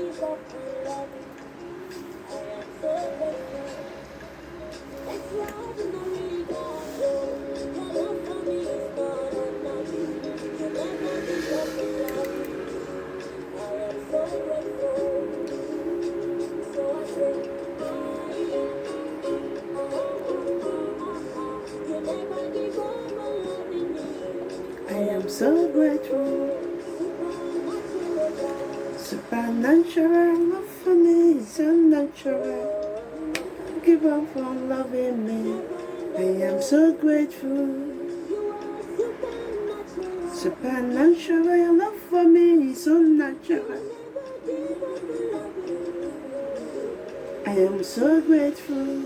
I am so grateful. Supernatural love for me is unnatural. Give up for loving me. I am so grateful. Supernatural love for me is unnatural. I am so grateful.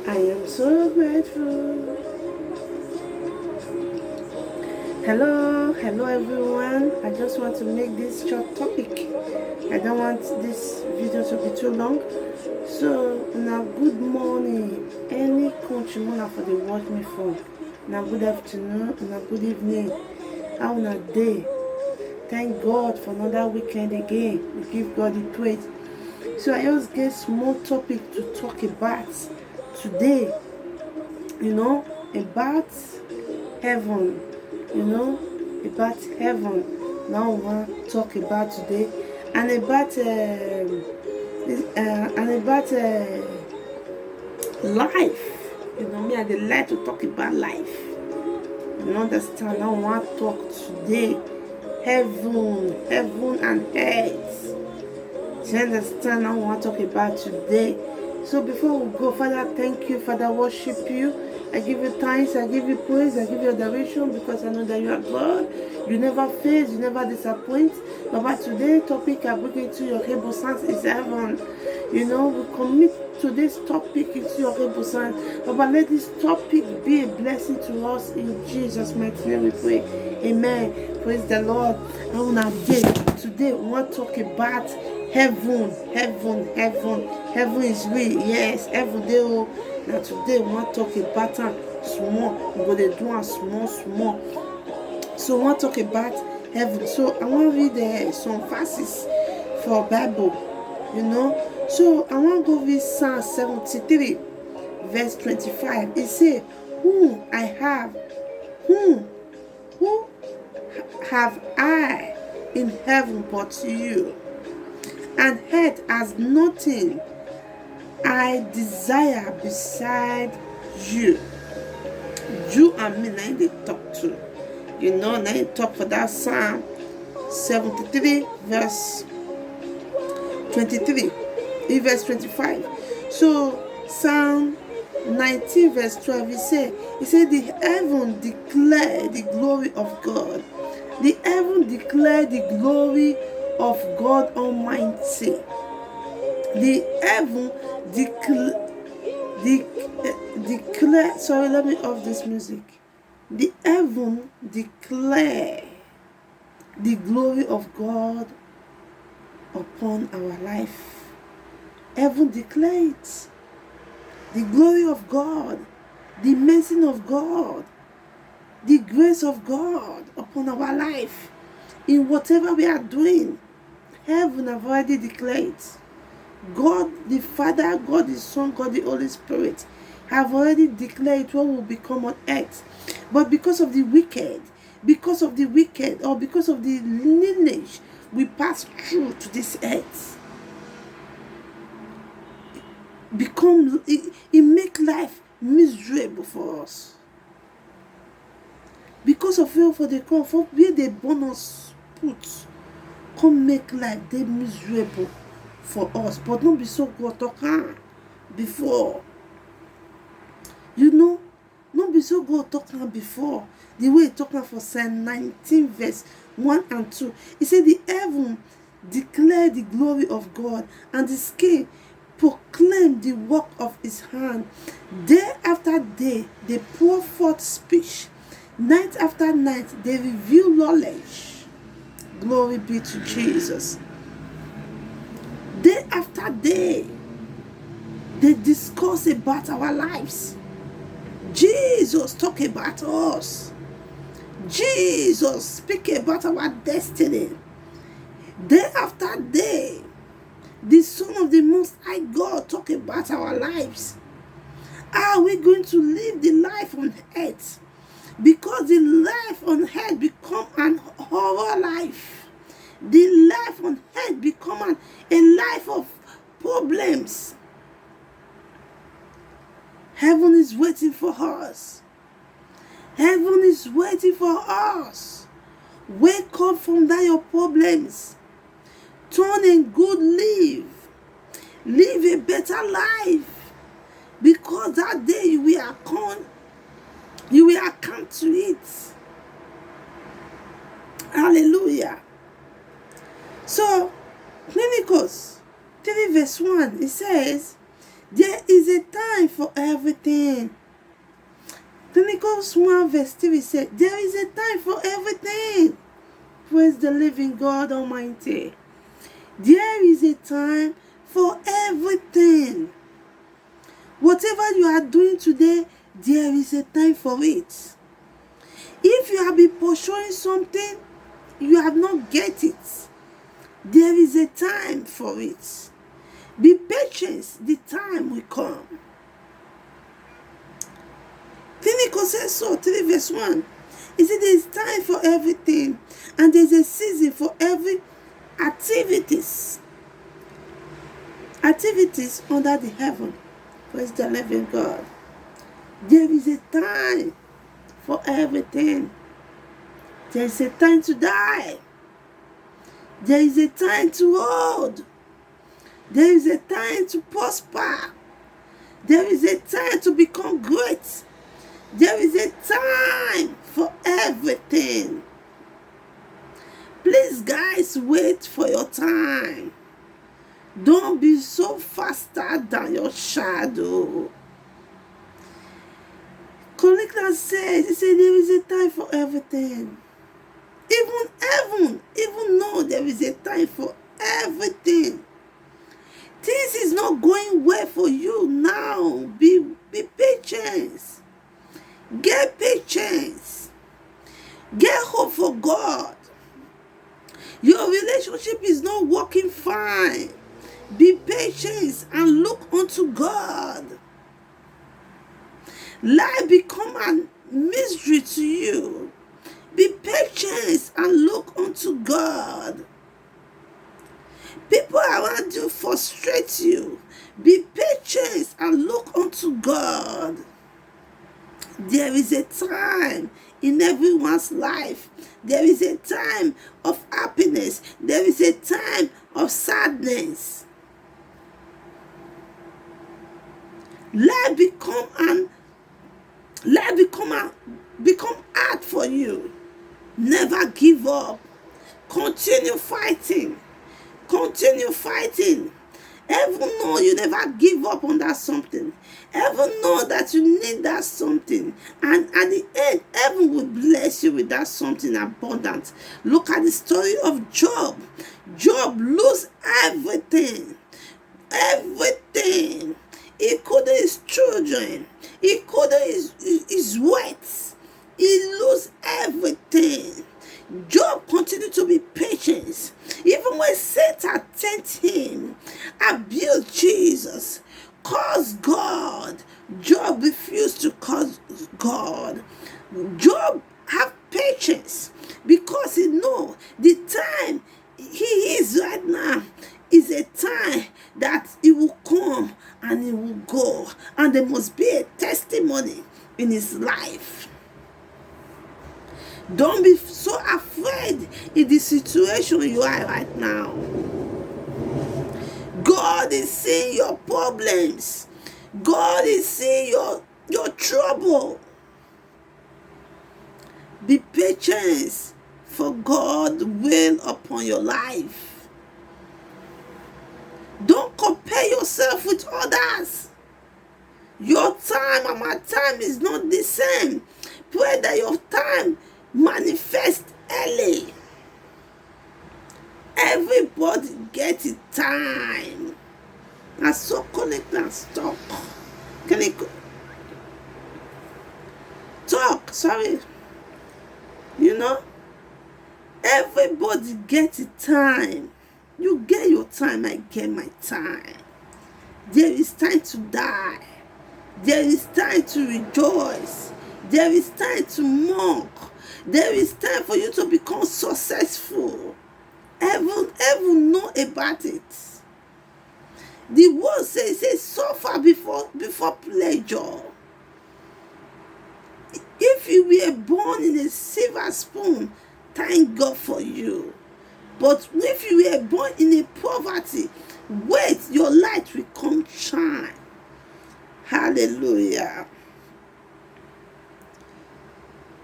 I am so grateful. Hello everyone. I just want to make this short topic. I don't want this video to be too long. So now good morning. Any country for the watch me for. Now good afternoon, now good evening. How na day? Thank God for another weekend again. We give God the praise. So I just get small topic to talk about today, about heaven, about heaven. Now we want to talk about today, and about life. Me I like to talk about life. You understand? Now we want to talk today, heaven and earth. You understand? Now we want to talk about today. So before we go, Father, thank you, Father, worship you. I give you thanks, I give you praise, I give you adoration, because I know that you are God. You never fail, you never disappoint. Baba, today's topic I bring into your able hands is heaven. We commit today's topic into your able hands. Baba, let this topic be a blessing to us. In Jesus' mighty name we pray. Amen. Praise the Lord. Today we want to talk about heaven. Heaven is real. Yes, every day. Now today we want to talk about small. We're going to do a small. So we want to talk about heaven. So I want to read some verses for Bible. So I want to go read Psalm 73, verse 25. It says, who have I in heaven but you? And earth has nothing I desire beside you. You and me, now they talk to. Now they talk for that Psalm 73, verse 23, verse 25. So Psalm 19, verse 12, it said, the heaven declare the glory of God. The heaven declare the glory of God Almighty. The heaven declare. Sorry, let me off this music. The heaven declare the glory of God upon our life. Heaven declare it. The glory of God, the mercy of God, the grace of God upon our life. In whatever we are doing, heaven have already declared. God the Father, God the Son, God the Holy Spirit have already declared what will become on earth. But because of the wicked, or because of the lineage we pass through to this earth, it make life miserable for us. Because of you for the comfort where they bonus put, come make life they miserable for us. But not be so God talking before. Not be so God talking before. The way talking for Psalm 19 verse 1 and 2. He said the heaven declare the glory of God, and the sky proclaim the work of his hand. Day after day they pour forth speech. Night after night they reveal knowledge. Glory be to Jesus. Day after day they discuss about our lives. Jesus talk about us. Jesus speak about our destiny. Day after day, the Son of the Most High God talk about our lives. How are we going to live the life on earth? Because the life on earth become an horror life. The life on earth become a life of problems. Heaven is waiting for us. Heaven is waiting for us. Wake up from that your problems. Turn and good live. Live a better life. Because that day you will account to it. Hallelujah. So, Chronicles 3 verse 1, it says, there is a time for everything. Chronicles 1 verse 3 says, there is a time for everything. Praise the living God Almighty. There is a time for everything. Whatever you are doing today, there is a time for it. If you have been pursuing something, you have not get it. There is a time for it. Be patient, the time will come. Chronicles says so, 3 verse 1. It said there is time for everything, and there is a season for every activities under the heaven. Praise the living God. There is a time for everything. There is a time to die. There is a time to hold. There is a time to prosper. There is a time to become great. There is a time for everything. Please, guys, wait for your time. Don't be so faster than your shadow. Chronicles says, it said there is a time for everything. Even heaven, even know there is a time for everything. Things is not going well for you now. Be patient. Get patience. Get hope for God. Your relationship is not working fine. Be patient and look unto God. Life become a mystery to you. Be patient and look unto God. People around you frustrate you. Be patient and look unto God. There is a time in everyone's life. There is a time of happiness. There is a time of sadness. Life become hard for you. Never give up. Continue fighting. Continue fighting. Heaven know you never give up on that something. Heaven know that you need that something. And at the end, heaven will bless you with that something abundant. Look at the story of Job. Job lost everything. Everything. He could his children. He could his wealth. He lost everything. Job continued to be patient. Even when Satan tempted him, abused Jesus, cursed God, Job refused to curse God. Job have patience because he know the time he is right now is a time that it will come and it will go, and there must be a testimony in his life. Don't be so afraid in the situation you are right now. God is seeing your problems. God is seeing your trouble. Be patient, for God will upon your life. Don't compare yourself with others. Your time and my time is not the same. Pray that your time manifest early. Everybody get it time. And so connect and stop. sorry. You know, everybody gets a time. You get your time, I get my time. There is time to die. There is time to rejoice. There is time to mock. There is time for you to become successful. Heaven know about it. The word says suffer before pleasure. If you were born in a silver spoon, thank God for you. But if you were born in a poverty, wait, your light will come shine. Hallelujah.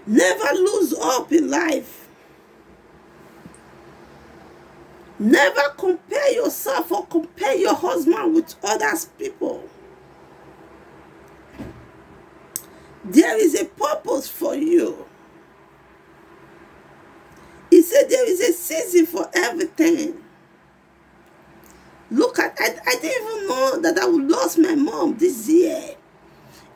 Never lose hope in life. Never compare yourself or compare your husband with others people. There is a purpose for you. He said there is a season for everything. Look at, I didn't even know that I would lose my mom this year.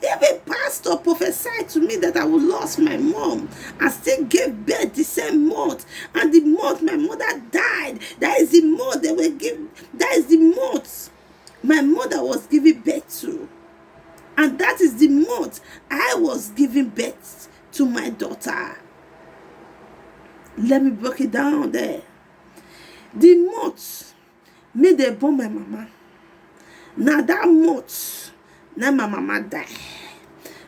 Every pastor prophesied to me that I would lose my mom. I still gave birth the same month. And the month my mother died, that is the month they were giving, that is the month my mother was giving birth to. And that is the month I was giving birth to my daughter. Let me break it down there. The month made they born my mama. Now that month, now my mama died.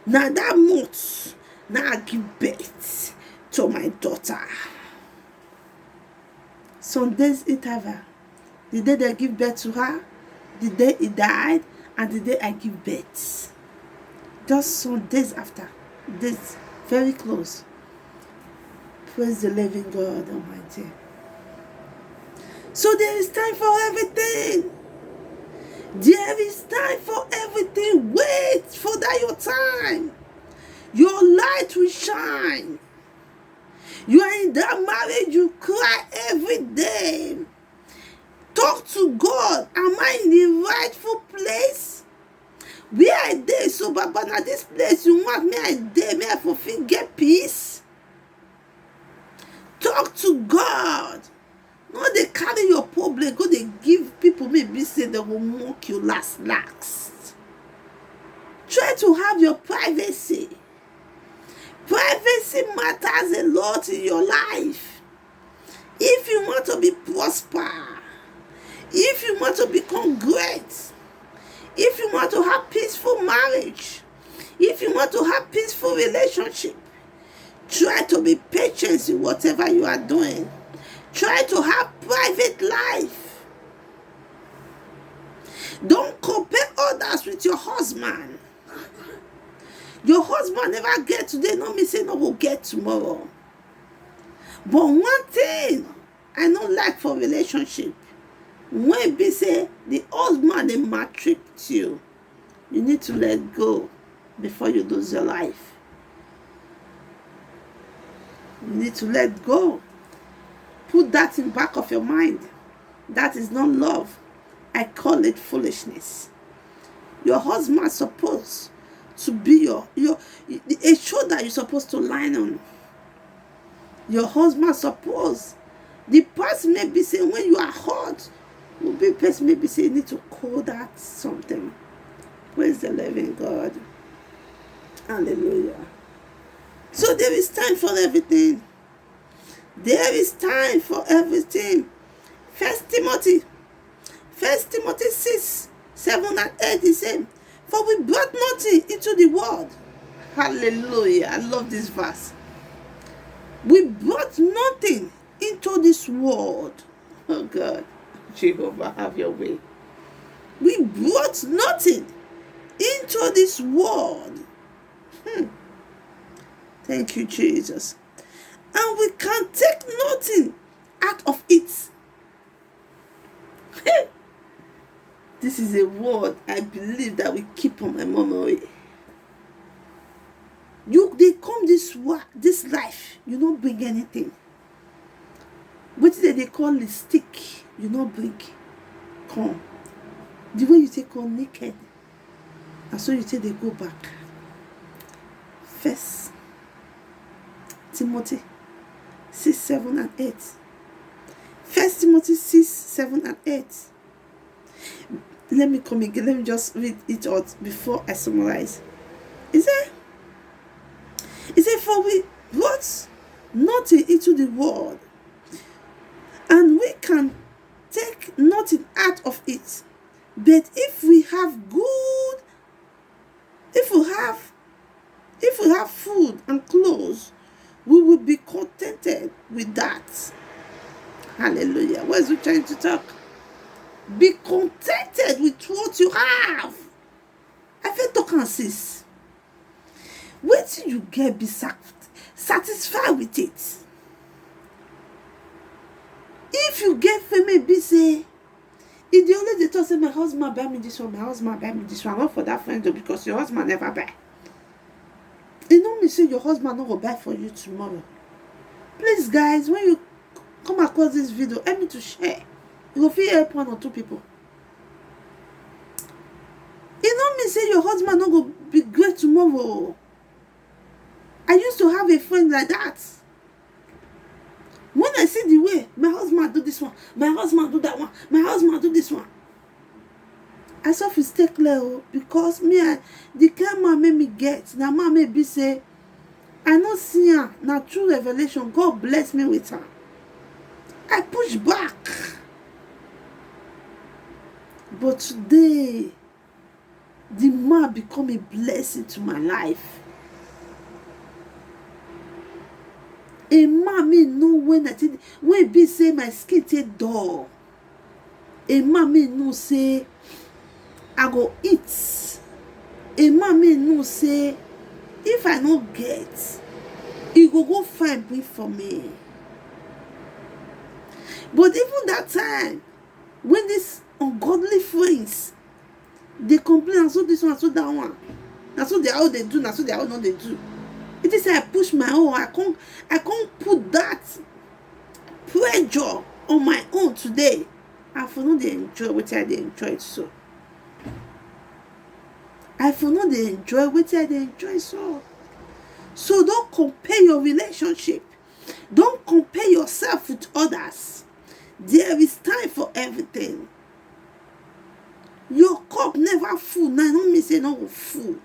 Now that month, now I give birth to my daughter. Some days interval. The day they give birth to her, the day he died, and the day I give birth. Just some days after. Days very close. Praise the living God Almighty. So there is time for everything. There is time for everything. Wait for that your time. Your light will shine. You are in that marriage, you cry every day. Talk to God. Am I in the rightful place? Where I dey so Baba, now this place you want me I dey, may I fulfill get peace? Talk to God. No, they carry your problem, go they give people maybe say they will mock you last. Try to have your privacy. Privacy matters a lot in your life. If you want to be prosper, if you want to become great, if you want to have peaceful marriage, if you want to have peaceful relationship, try to be patient in whatever you are doing. Try to have private life. Don't compare others with your husband. Your husband never get today, no me say no will get tomorrow. But one thing I don't like for relationship, when be say the husband they maltreat you, you need to let go before you lose your life. You need to let go. Put that in back of your mind. That is not love. I call it foolishness. Your husband is supposed to be a shoulder you're supposed to line on. Your husband supposed, the person may be saying when you are hot, the person may be saying you need to call that something. Praise the living God. Hallelujah. So there is time for everything. There is time for everything. First Timothy 6, 7 and 8 is saying, for we brought nothing into the world. Hallelujah. I love this verse. We brought nothing into this world. Oh God. Jehovah, have your way. We brought nothing into this world. Thank you, Jesus. And we can take nothing out of it. This is a word I believe that we keep on my memory. They come this life, you don't bring anything. What they call the stick, you don't bring. Come. The way you take on naked, and so you say they go back. First Timothy 6, 7 and 8. 1 Timothy 6, 7 and 8. Let me come again. Let me just read it out before I summarize. It said, for we brought nothing into the world, and we can take nothing out of it. But if we have food and clothes, we will be contented with that. Hallelujah. Where's we trying to talk? Be contented with what you have. I feel talking sis. Wait till you get be satisfied with it. If you get fame, be say, if the only they say my husband buy me this one, my husband buy me this one, not for that friend though, because your husband never buy. You know me say your husband not go buy for you tomorrow. Please guys, when you come across this video, help me to share. You will feel help 1 or 2 people. You know me say your husband not go be great tomorrow. I used to have a friend like that. When I see the way my husband do this one, my husband do that one, my husband do this one, I saw fi stay clear because the kind man made me get. Now man may be say, I not see her. Now true revelation, God bless me with her. I push back. But today, the man become a blessing to my life. A man may know when be say my skin take dull. A man may know say I go eat. A man may know say if I no get, he go find me for me. But even that time, when these ungodly friends, they complain, and so this one, so that one, and so they how they do, and so they how not they do. It is I push my own. I can't put that pressure on my own today. I for not they enjoy what I they enjoy so. I for not they enjoy what I they enjoy so. So don't compare your relationship. Don't compare yourself with others. There is time for everything. Your cup never full. Now don't me say no full.